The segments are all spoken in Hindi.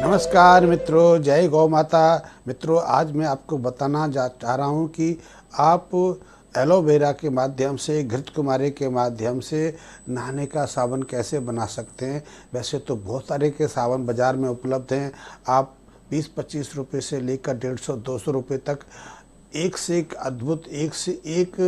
नमस्कार मित्रों, जय गौ माता। मित्रों, आज मैं आपको बताना चाह रहा हूँ कि आप एलोवेरा के माध्यम से, घृत कुमारी के माध्यम से नहाने का साबुन कैसे बना सकते हैं। वैसे तो बहुत सारे के साबुन बाज़ार में उपलब्ध हैं। आप 20-25 रुपये से लेकर 150-200 रुपये तक एक से एक अद्भुत, एक से एक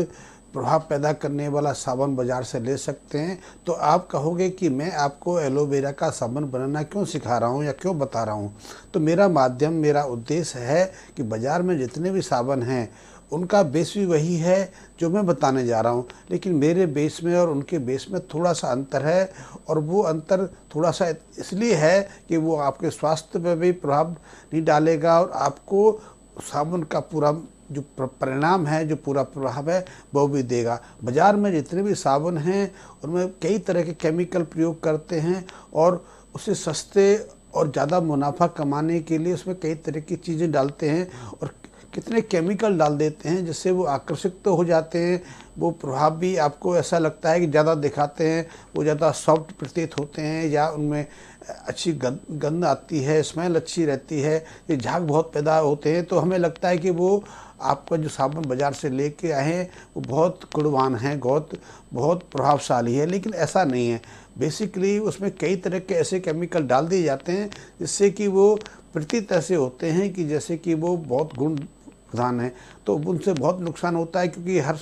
प्रभाव पैदा करने वाला साबुन बाज़ार से ले सकते हैं। तो आप कहोगे कि मैं आपको एलोवेरा का साबुन बनाना क्यों सिखा रहा हूँ या क्यों बता रहा हूँ। तो मेरा उद्देश्य है कि बाज़ार में जितने भी साबुन हैं उनका बेस भी वही है जो मैं बताने जा रहा हूँ, लेकिन मेरे बेस में और उनके बेस में थोड़ा सा अंतर है। और वो अंतर थोड़ा सा इसलिए है कि वो आपके स्वास्थ्य पर भी प्रभाव नहीं डालेगा और आपको साबुन का पूरा जो परिणाम है, जो पूरा प्रभाव है, वो भी देगा। बाज़ार में जितने भी साबुन हैं उनमें कई तरह के केमिकल प्रयोग करते हैं और उसे सस्ते और ज़्यादा मुनाफा कमाने के लिए उसमें कई तरह की चीज़ें डालते हैं और कितने केमिकल डाल देते हैं जिससे वो आकर्षित तो हो जाते हैं। वो प्रभाव भी आपको ऐसा लगता है कि ज़्यादा दिखाते हैं, वो ज़्यादा सॉफ्ट प्रतीत होते हैं या उनमें अच्छी गंध आती है, स्मेल अच्छी रहती है, ये झाग बहुत पैदा होते हैं। तो हमें लगता है कि वो आपका जो साबुन बाज़ार से लेके आए हैं वो बहुत गुणवान है, बहुत प्रभावशाली है, लेकिन ऐसा नहीं है। बेसिकली उसमें कई तरह के ऐसे केमिकल डाल दिए जाते हैं जिससे कि वो प्रतीत ऐसे होते हैं कि जैसे कि वो बहुत गुण प्रधान है। तो उनसे बहुत नुकसान होता है, क्योंकि हर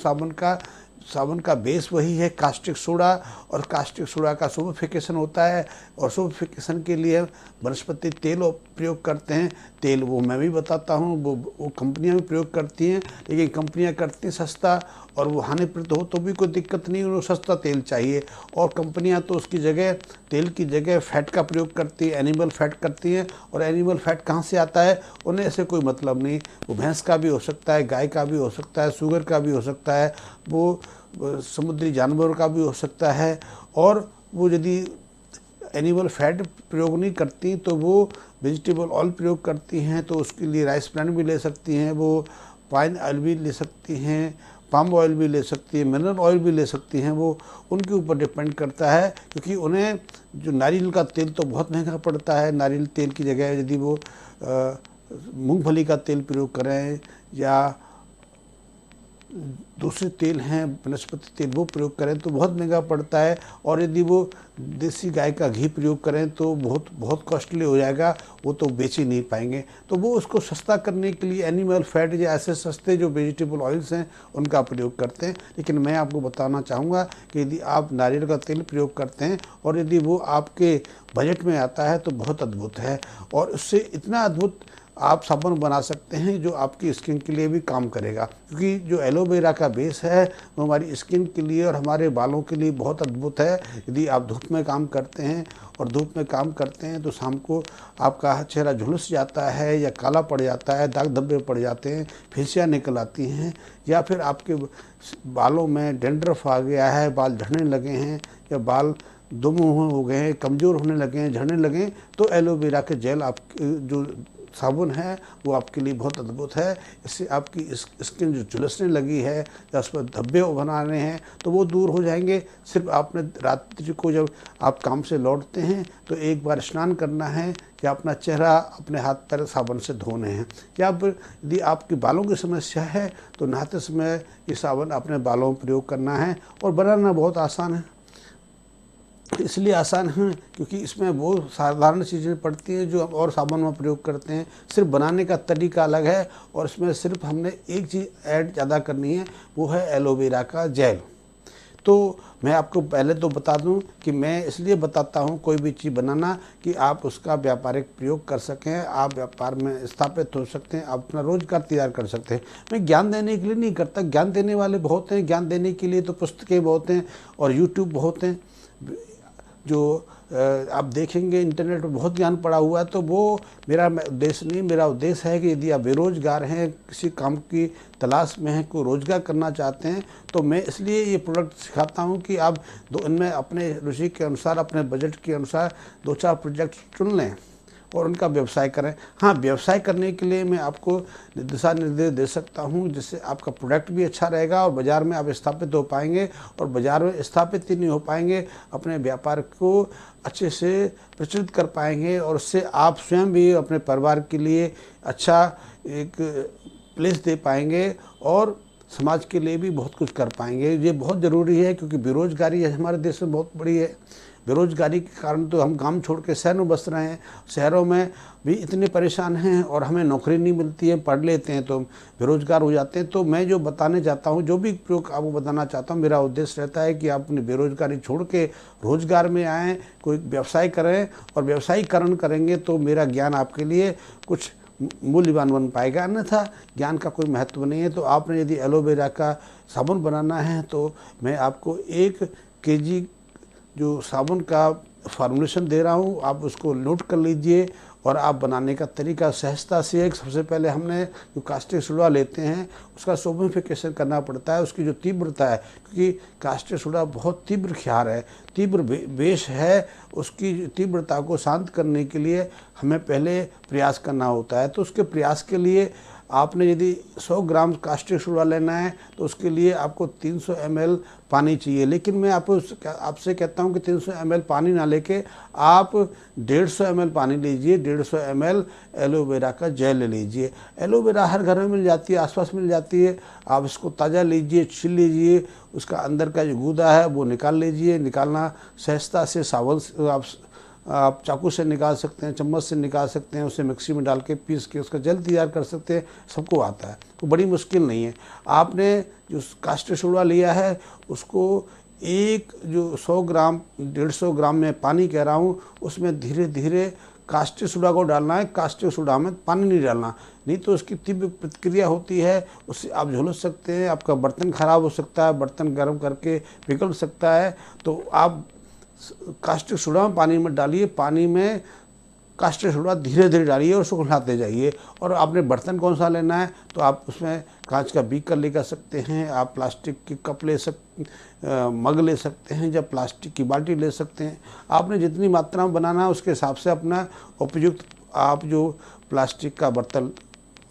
साबुन का बेस वही है, कास्टिक सोडा, और कास्टिक सोडा का सोडिफिकेशन होता है और सोडिफिकेशन के लिए वनस्पति तेल प्रयोग करते हैं। तेल वो मैं भी बताता हूँ, वो कंपनियां भी प्रयोग करती हैं, लेकिन कंपनियां करती हैं सस्ता और वो हानिप्रद हो तो भी कोई दिक्कत नहीं, उन्हें सस्ता तेल चाहिए। और कंपनियां तो उसकी जगह, तेल की जगह फैट का प्रयोग करती है, एनिमल फैट करती हैं। और एनिमल फैट कहाँ से आता है उन्हें ऐसे कोई मतलब नहीं। वो भैंस का भी हो सकता है, गाय का भी हो सकता है, सुअर का भी हो सकता है, वो समुद्री जानवरों का भी हो सकता है। और वो यदि एनिमल फैट प्रयोग नहीं करती तो वो वेजिटेबल ऑयल प्रयोग करती हैं, तो उसके लिए राइस ब्रांड भी ले सकती हैं, वो पाइन ऑयल भी ले सकती हैं, पाम ऑयल भी ले सकती है, मिनरल ऑयल भी ले सकती हैं। वो उनके ऊपर डिपेंड करता है, क्योंकि उन्हें जो नारियल का तेल तो बहुत महंगा पड़ता है। नारियल तेल की जगह यदि वो मूंगफली का तेल प्रयोग करें या दूसरे तेल हैं वनस्पति तेल वो प्रयोग करें तो बहुत महंगा पड़ता है। और यदि वो देसी गाय का घी प्रयोग करें तो बहुत कॉस्टली हो जाएगा, वो तो बेच ही नहीं पाएंगे। तो वो उसको सस्ता करने के लिए एनिमल फैट या ऐसे सस्ते जो वेजिटेबल ऑयल्स हैं उनका प्रयोग करते हैं। लेकिन मैं आपको बताना चाहूँगा कि यदि आप नारियल का तेल प्रयोग करते हैं और यदि वो आपके बजट में आता है तो बहुत अद्भुत है। और उससे इतना अद्भुत आप साबुन बना सकते हैं जो आपकी स्किन के लिए भी काम करेगा, क्योंकि जो एलोवेरा का बेस है वो हमारी स्किन के लिए और हमारे बालों के लिए बहुत अद्भुत है। यदि आप धूप में काम करते हैं और धूप में काम करते हैं तो शाम को आपका चेहरा झुलस जाता है या काला पड़ जाता है, दाग धब्बे पड़ जाते हैं, फुंसियाँ निकल आती हैं, या फिर आपके बालों में डैंड्रफ आ गया है, बाल झड़ने लगे हैं या बाल दुम हो गए हैं, कमज़ोर होने लगे हैं, झड़ने लगे, तो एलोवेरा के जेल आप जो साबुन है वो आपके लिए बहुत अद्भुत है। इससे आपकी स्किन जो झुलसने लगी है या उस पर धब्बे बना रहे हैं तो वो दूर हो जाएंगे। सिर्फ आपने रात्रि को जब आप काम से लौटते हैं तो एक बार स्नान करना है या अपना चेहरा अपने हाथ पैर साबुन से धोने हैं। या फिर यदि आपकी बालों की समस्या है तो नहाते समय ये साबुन अपने बालों में प्रयोग करना है। और बनाना बहुत आसान है, इसलिए आसान है क्योंकि इसमें वो साधारण चीज़ें पड़ती हैं जो हम और साबुन में प्रयोग करते हैं। सिर्फ बनाने का तरीका अलग है और इसमें सिर्फ हमने एक चीज़ ऐड ज़्यादा करनी है, वो है एलोवेरा का जेल। तो मैं आपको पहले तो बता दूं कि मैं इसलिए बताता हूं कोई भी चीज़ बनाना कि आप उसका व्यापारिक प्रयोग कर सकें, आप व्यापार में स्थापित हो सकते हैं, आप अपना रोजगार तैयार कर सकते हैं। मैं ज्ञान देने के लिए नहीं करता, ज्ञान देने वाले बहुत हैं, ज्ञान देने के लिए तो पुस्तकें बहुत हैं और यूट्यूब बहुत हैं। जो आप देखेंगे इंटरनेट पर बहुत ज्ञान पड़ा हुआ है, तो वो मेरा उद्देश्य नहीं। मेरा उद्देश्य है कि यदि आप बेरोजगार हैं, किसी काम की तलाश में हैं, कोई रोजगार करना चाहते हैं, तो मैं इसलिए ये प्रोडक्ट सिखाता हूँ कि आप इनमें अपने रुचि के अनुसार, अपने बजट के अनुसार 2-4 प्रोजेक्ट चुन लें और उनका व्यवसाय करें। हाँ, व्यवसाय करने के लिए मैं आपको दिशा निर्देश दे सकता हूँ, जिससे आपका प्रोडक्ट भी अच्छा रहेगा और बाज़ार में आप स्थापित हो पाएंगे, और बाज़ार में स्थापित ही नहीं हो पाएंगे, अपने व्यापार को अच्छे से प्रचलित कर पाएंगे, और उससे आप स्वयं भी अपने परिवार के लिए अच्छा एक प्लेस दे पाएंगे और समाज के लिए भी बहुत कुछ कर पाएंगे। ये बहुत ज़रूरी है, क्योंकि बेरोज़गारी हमारे देश में बहुत बड़ी है। बेरोज़गारी के कारण तो हम गांव छोड़ के शहर में बस रहे हैं, शहरों में भी इतने परेशान हैं और हमें नौकरी नहीं मिलती है, पढ़ लेते हैं तो बेरोज़गार हो जाते हैं। तो मैं जो बताने चाहता हूँ, जो भी प्रयोग आपको बताना चाहता हूँ, मेरा उद्देश्य रहता है कि आप अपनी बेरोज़गारी छोड़ के रोज़गार में आएँ, कोई व्यवसाय करें, और व्यवसायीकरण करेंगे तो मेरा ज्ञान आपके लिए कुछ मूल्यवान बन पाएगा, अन्यथा ज्ञान का कोई महत्व नहीं है। तो आपने यदि एलोवेरा का साबुन बनाना है तो मैं आपको 1 केजी जो साबुन का फार्मूलेशन दे रहा हूँ, आप उसको नोट कर लीजिए। और आप बनाने का तरीका सहजता से है। सबसे पहले हमने जो कास्टिक सोडा लेते हैं उसका सोडिफिकेशन करना पड़ता है, उसकी जो तीव्रता है, क्योंकि कास्टिक सोडा बहुत तीव्र क्षार है, तीव्र विष है, उसकी तीव्रता को शांत करने के लिए हमें पहले प्रयास करना होता है। तो उसके प्रयास के लिए आपने यदि 100 ग्राम कास्टिक सोडा लेना है तो उसके लिए आपको 300 ml पानी चाहिए। लेकिन मैं आपसे कहता हूं कि 300 ml पानी ना लेके आप 150 ml पानी लीजिए, 150 ml एलोवेरा का जेल ले लीजिए। एलोवेरा हर घर में मिल जाती है, आसपास मिल जाती है। आप इसको ताज़ा लीजिए, छील लीजिए, उसका अंदर का जो गूदा है वो निकाल लीजिए। निकालना सहजता से सावल आप चाकू से निकाल सकते हैं, चम्मच से निकाल सकते हैं, उसे मिक्सी में डाल के पीस के उसका जल तैयार कर सकते हैं। सबको आता है, तो बड़ी मुश्किल नहीं है। आपने जो कास्टिक सोडा लिया है उसको एक जो 100 ग्राम 150 ग्राम में पानी कह रहा हूँ, उसमें धीरे धीरे कास्टिक सोडा को डालना है। कास्टिक सोडा में पानी नहीं डालना, नहीं तो उसकी तीव्र प्रतिक्रिया होती है, उससे आप झुलस सकते हैं, आपका बर्तन खराब हो सकता है, बर्तन गर्म करके पिघल सकता है। तो आप कास्टिक सोडा में पानी में डालिए, पानी में कास्टिक सोडा धीरे धीरे डालिए और उसको हिलाते जाइए। और आपने बर्तन कौन सा लेना है तो आप उसमें कांच का बीकर लेकर सकते हैं, आप प्लास्टिक की कप मग ले सकते हैं, या प्लास्टिक की बाल्टी ले सकते हैं। आपने जितनी मात्रा में बनाना है उसके हिसाब से अपना उपयुक्त आप जो प्लास्टिक का बर्तन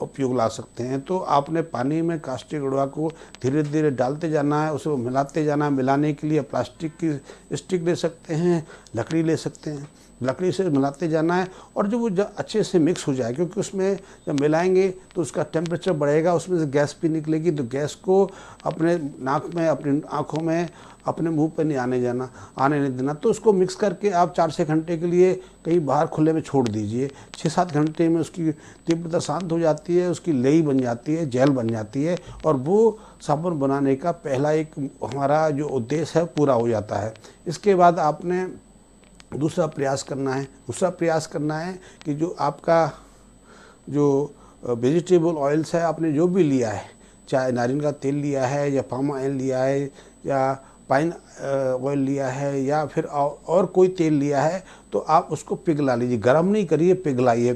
उपयोग ला सकते हैं। तो आपने पानी में कास्टिक सोडा को धीरे धीरे डालते जाना है, उसे मिलाते जाना है। मिलाने के लिए प्लास्टिक की स्टिक ले सकते हैं, लकड़ी ले सकते हैं, लकड़ी से मिलाते जाना है। और जब वो अच्छे से मिक्स हो जाए, क्योंकि उसमें जब मिलाएंगे तो उसका टेम्परेचर बढ़ेगा, उसमें से गैस भी निकलेगी, तो गैस को अपने नाक में, अपनी आँखों में, अपने मुंह पे नहीं आने नहीं देना। तो उसको मिक्स करके आप 4-6 घंटे के लिए कहीं बाहर खुले में छोड़ दीजिए। 6-7 घंटे में उसकी तीव्रता शांत हो जाती है, उसकी लेई बन जाती है, जेल बन जाती है, और वो साबुन बनाने का पहला एक हमारा जो उद्देश्य है पूरा हो जाता है। इसके बाद आपने दूसरा प्रयास करना है कि जो आपका जो वेजिटेबल ऑयल्स है, आपने जो भी लिया है, चाहे नारियल का तेल लिया है या पाम ऑयल लिया है या पाइन ऑयल लिया है या फिर और कोई तेल लिया है, तो आप उसको पिघला लीजिए। गरम नहीं करिए, पिघलाइए।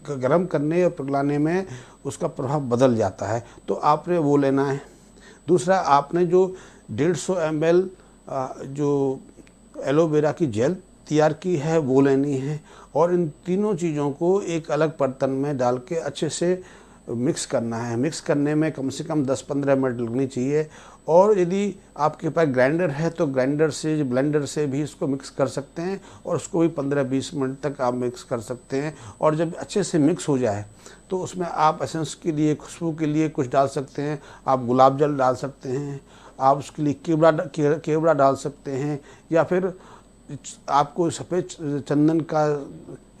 गरम करने और पिघलाने में उसका प्रभाव बदल जाता है, तो आपने वो लेना है। दूसरा, आपने जो 150 ml जो एलोवेरा की जेल तैयार की है वो लेनी है, और इन तीनों चीज़ों को एक अलग बर्तन में डाल के अच्छे से मिक्स करना है। मिक्स करने में कम से कम 10-15 मिनट लगनी चाहिए। और यदि आपके पास ग्राइंडर है तो ग्राइंडर से, ब्लेंडर से भी इसको मिक्स कर सकते हैं, और उसको भी 15-20 मिनट तक आप मिक्स कर सकते हैं। और जब अच्छे से मिक्स हो जाए तो उसमें आप एसेंस के लिए, खुशबू के लिए कुछ डाल सकते हैं। आप गुलाब जल डाल सकते हैं, आप उसके लिए केवड़ा डाल सकते हैं, या फिर आपको सफ़ेद चंदन का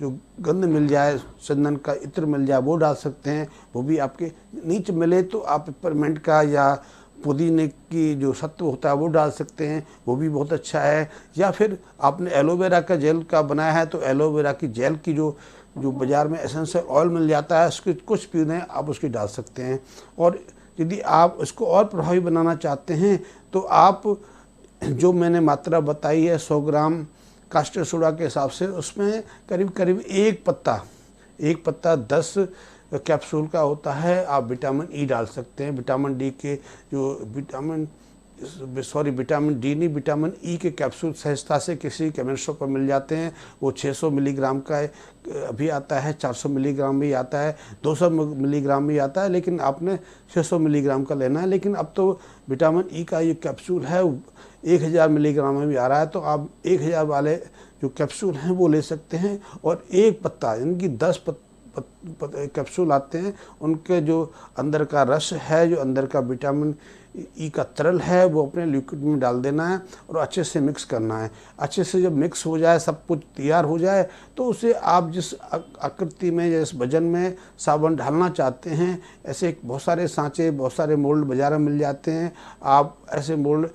जो गंध मिल जाए, चंदन का इत्र मिल जाए, वो डाल सकते हैं। वो भी आपके नीचे मिले तो आप पेपरमेंट का या पुदीने की जो सत्व होता है वो डाल सकते हैं, वो भी बहुत अच्छा है। या फिर आपने एलोवेरा का जेल का बनाया है तो एलोवेरा की जेल की जो बाज़ार में एसेंशियल ऑयल मिल जाता है, उसकी कुछ पीने आप उसकी डाल सकते हैं। और यदि आप इसको और प्रभावी बनाना चाहते हैं तो आप जो मैंने मात्रा बताई है 100 ग्राम कास्टिक सोडा के हिसाब से, उसमें करीब करीब एक पत्ता 10 कैप्सूल का होता है। आप विटामिन ई डाल सकते हैं। विटामिन डी के जो विटामिन विटामिन डी नहीं, विटामिन ई के कैप्सूल सहजता से किसी केमिस्ट शॉप पर मिल जाते हैं। वो 600 मिलीग्राम का अभी आता है, 400 मिलीग्राम भी आता है, 200 मिलीग्राम भी आता है, लेकिन आपने 600 मिलीग्राम का लेना है। लेकिन अब तो विटामिन ई का ये कैप्सूल है 1000 मिलीग्राम में भी आ रहा है, तो आप 1000 वाले जो कैप्सूल हैं वो ले सकते हैं। और एक पत्ता इनकी 10 कैप्सूल आते हैं, उनके जो अंदर का रस है, जो अंदर का विटामिन ई का तरल है, वो अपने लिक्विड में डाल देना है और अच्छे से मिक्स करना है। अच्छे से जब मिक्स हो जाए, सब कुछ तैयार हो जाए, तो उसे आप जिस आकृति में, जिस वजन में साबुन डालना चाहते हैं, ऐसे बहुत सारे सांचे, बहुत सारे मोल्ड बाज़ार में मिल जाते हैं। आप ऐसे मोल्ड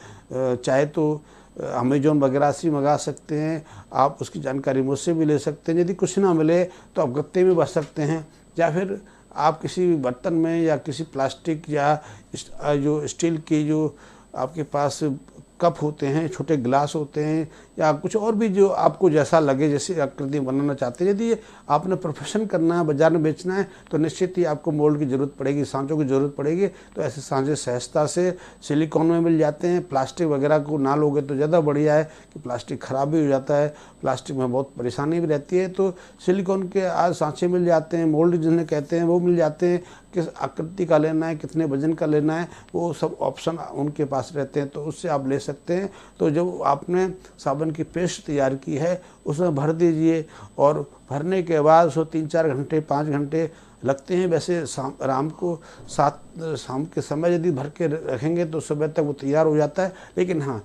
चाहे तो अमेजोन वगैरह से मंगा सकते हैं। आप उसकी जानकारी मुझसे भी ले सकते हैं। यदि कुछ ना मिले तो आप गत्ते में बच सकते हैं, या फिर आप किसी बर्तन में या किसी प्लास्टिक या जो स्टील की जो आपके पास कप होते हैं, छोटे गिलास होते हैं, या कुछ और भी जो आपको जैसा लगे, जैसे आकृति बनाना चाहते हैं। यदि आपने प्रोफेशन करना है, बाजार में बेचना है, तो निश्चित ही आपको मोल्ड की ज़रूरत पड़ेगी, सांचों की ज़रूरत पड़ेगी। तो ऐसे सांचे सहजता से सिलिकॉन में मिल जाते हैं। प्लास्टिक वगैरह को ना लोगे तो ज़्यादा बढ़िया है कि प्लास्टिक ख़राब भी हो जाता है, प्लास्टिक में बहुत परेशानी भी रहती है। तो सिलिकॉन के आज सांचे मिल जाते हैं, मोल्ड जिन्हें कहते हैं वो मिल जाते हैं। किस आकृति का लेना है, कितने वजन का लेना है, वो सब ऑप्शन उनके पास रहते हैं, तो उससे आप ले सकते हैं। तो जब आपने साबुन की पेस्ट तैयार की है उसमें भर दीजिए, और भरने के बाद उसको 3-4 घंटे 5 घंटे लगते हैं। वैसे शाम के समय यदि भर के रखेंगे तो सुबह तक वो तैयार हो जाता है। लेकिन हाँ,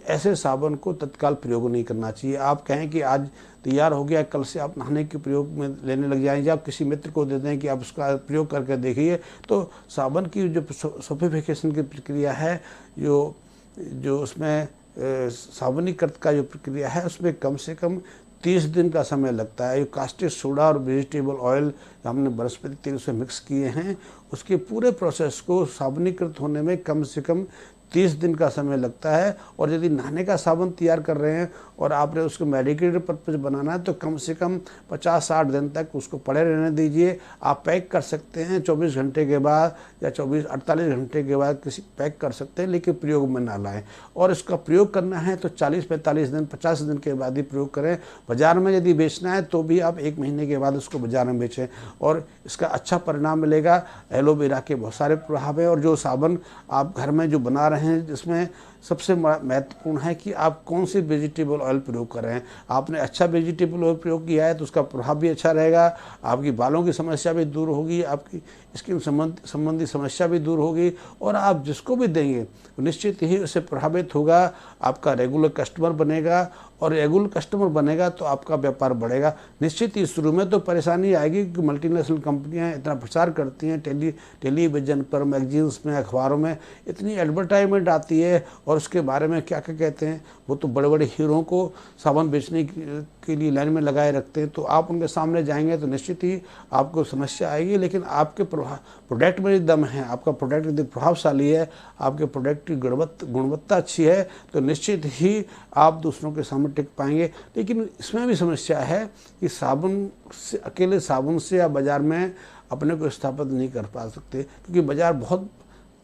ऐसे साबुन को तत्काल प्रयोग नहीं करना चाहिए। आप कहें कि आज तैयार हो गया, कल से आप नहाने के प्रयोग में लेने लग जाएं, या आप किसी मित्र को दे दें कि आप उसका प्रयोग करके देखिए, तो साबुन की जो सॉफ्टिफिकेशन की प्रक्रिया है, जो उसमें साबुनीकृत का जो प्रक्रिया है, उसमें कम से कम 30 दिन का समय लगता है। ये कास्टिक सोडा और वेजिटेबल ऑयल हमने वनस्पति तेल से मिक्स किए हैं, उसके पूरे प्रोसेस को साबुनीकृत होने में कम से कम 30 दिन का समय लगता है। और यदि नहाने का साबुन तैयार कर रहे हैं और आपने उसको मेडिकेटेड पर्पज बनाना है, तो कम से कम 50-60 दिन तक उसको पड़े रहने दीजिए। आप पैक कर सकते हैं 24 घंटे के बाद या 48 घंटे के बाद किसी पैक कर सकते हैं, लेकिन प्रयोग में ना लाएं। और इसका प्रयोग करना है तो 40-45 दिन 50 दिन के बाद ही प्रयोग करें। बाज़ार में यदि बेचना है तो भी आप 1 महीने के बाद उसको बाज़ार में बेचें, और इसका अच्छा परिणाम मिलेगा। एलोवेरा के बहुत सारे प्रभाव हैं, और जो साबुन आप घर में जो बना रहे हैं, जिसमें सबसे महत्वपूर्ण है कि आप कौन सी वेजिटेबल ऑयल प्रयोग कर रहे हैं। आपने अच्छा वेजिटेबल ऑयल प्रयोग किया है तो उसका प्रभाव भी अच्छा रहेगा, आपकी बालों की समस्या भी दूर होगी, आपकी स्किन संबंधी समस्या भी दूर होगी, और आप जिसको भी देंगे निश्चित ही उससे प्रभावित होगा, आपका रेगुलर कस्टमर बनेगा, और रेगुलर कस्टमर बनेगा तो आपका व्यापार बढ़ेगा। निश्चित ही शुरू में तो परेशानी आएगी कि मल्टीनेशनल कंपनियां इतना प्रचार करती हैं, टेलीविज़न पर, मैगजीन्स में, अखबारों में इतनी एडवर्टाइजमेंट आती है, और उसके बारे में क्या क्या कहते हैं। वो तो बड़े बड़े हीरो को साबुन बेचने के लिए लाइन में लगाए रखते हैं, तो आप उनके सामने जाएंगे तो निश्चित ही आपको समस्या आएगी। लेकिन आपके प्रोडक्ट में यदि दम है, आपका प्रोडक्ट यदि प्रभावशाली है, आपके प्रोडक्ट की गुणवत्ता अच्छी है, तो निश्चित ही आप दूसरों के सामने टिक पाएंगे। लेकिन इसमें भी समस्या है कि साबुन से, अकेले साबुन से आप बाज़ार में अपने को स्थापित नहीं कर पा सकते, क्योंकि बाज़ार बहुत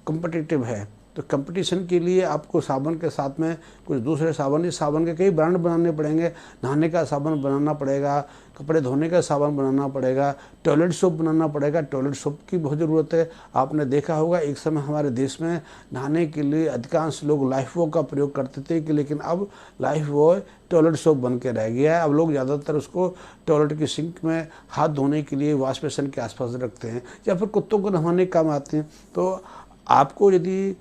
कम्पिटिटिव है। तो कंपटीशन के लिए आपको साबुन के साथ में कुछ दूसरे साबुन, इस साबुन के कई ब्रांड बनाने पड़ेंगे। नहाने का साबुन बनाना पड़ेगा, कपड़े धोने का साबुन बनाना पड़ेगा, टॉयलेट सोप बनाना पड़ेगा। टॉयलेट सोप की बहुत ज़रूरत है। आपने देखा होगा एक समय हमारे देश में नहाने के लिए अधिकांश लोग लाइफबॉय का प्रयोग करते थे, कि लेकिन अब लाइफबॉय टॉयलेट सोप बन के रह गया है। अब लोग ज़्यादातर उसको टॉयलेट की सिंक में हाथ धोने के लिए वॉश बेसिन के आसपास रखते हैं, या फिर कुत्तों को नहाने के काम आते हैं। तो आपको यदि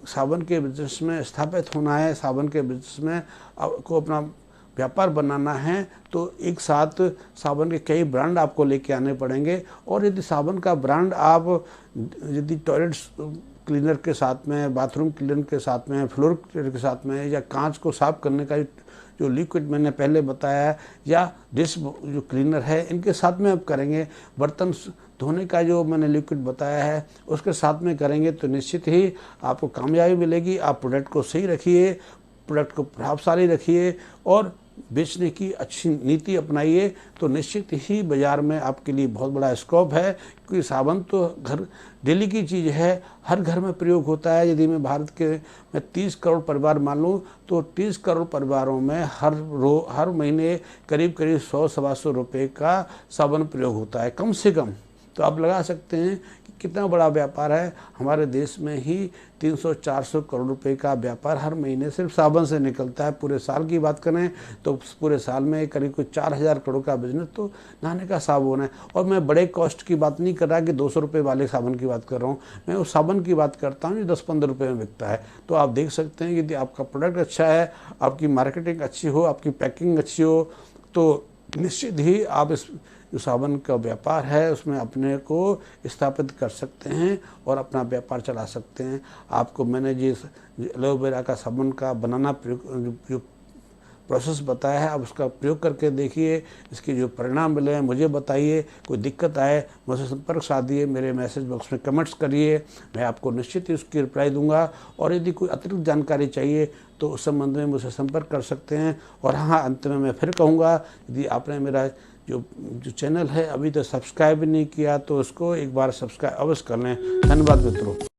साबुन के बिजनेस में स्थापित होना है, साबुन के बिजनेस में आपको अपना व्यापार बनाना है, तो एक साथ साबुन के कई ब्रांड आपको लेके आने पड़ेंगे। और यदि साबुन का ब्रांड आप यदि टॉयलेट क्लीनर के साथ में, बाथरूम क्लीनर के साथ में, फ्लोर क्लीनर के साथ में, या कांच को साफ करने का जो लिक्विड मैंने पहले बताया है, या डिश जो क्लीनर है, इनके साथ में आप करेंगे, बर्तन धोने का जो मैंने लिक्विड बताया है उसके साथ में करेंगे, तो निश्चित ही आपको कामयाबी मिलेगी। आप प्रोडक्ट को सही रखिए, प्रोडक्ट को प्रभावशाली रखिए, और बेचने की अच्छी नीति अपनाइए तो निश्चित ही बाज़ार में आपके लिए बहुत बड़ा स्कोप है, क्योंकि साबुन तो घर डेली की चीज़ है, हर घर में प्रयोग होता है। यदि मैं भारत के 30 करोड़ परिवार मान लूँ तो 30 करोड़ परिवारों में हर महीने करीब करीब 100-125 रुपये का साबुन प्रयोग होता है कम से कम। तो आप लगा सकते हैं कि कितना बड़ा व्यापार है। हमारे देश में ही 300-400 करोड़ रुपए का व्यापार हर महीने सिर्फ साबुन से निकलता है। पूरे साल की बात करें तो पूरे साल में करीब कुछ 4000 करोड़ का बिजनेस तो नहाने का साबुन है। और मैं बड़े कॉस्ट की बात नहीं कर रहा कि 200 रुपये वाले साबुन की बात कर रहा हूँ, मैं उस साबुन की बात करता हूँ जो 10-15 रुपये में बिकता है। तो आप देख सकते हैं यदि आपका प्रोडक्ट अच्छा है, आपकी मार्केटिंग अच्छी हो, आपकी पैकिंग अच्छी हो, तो निश्चित ही आप इस जो साबुन का व्यापार है उसमें अपने को स्थापित कर सकते हैं और अपना व्यापार चला सकते हैं। आपको मैंने जिस एलोवेरा का साबुन का बनाना जो प्रोसेस बताया है, आप उसका प्रयोग करके देखिए, इसके जो परिणाम मिले हैं मुझे बताइए। कोई दिक्कत आए मुझसे संपर्क साधिए, मेरे मैसेज बॉक्स में कमेंट्स करिए, मैं आपको निश्चित ही उसकी रिप्लाई दूंगा। और यदि कोई अतिरिक्त जानकारी चाहिए तो उस संबंध में मुझसे संपर्क कर सकते हैं। और हाँ, अंत में मैं फिर कहूँगा, यदि आपने मेरा जो चैनल है अभी तो सब्सक्राइब नहीं किया तो उसको एक बार सब्सक्राइब अवश्य कर लें। धन्यवाद मित्रों।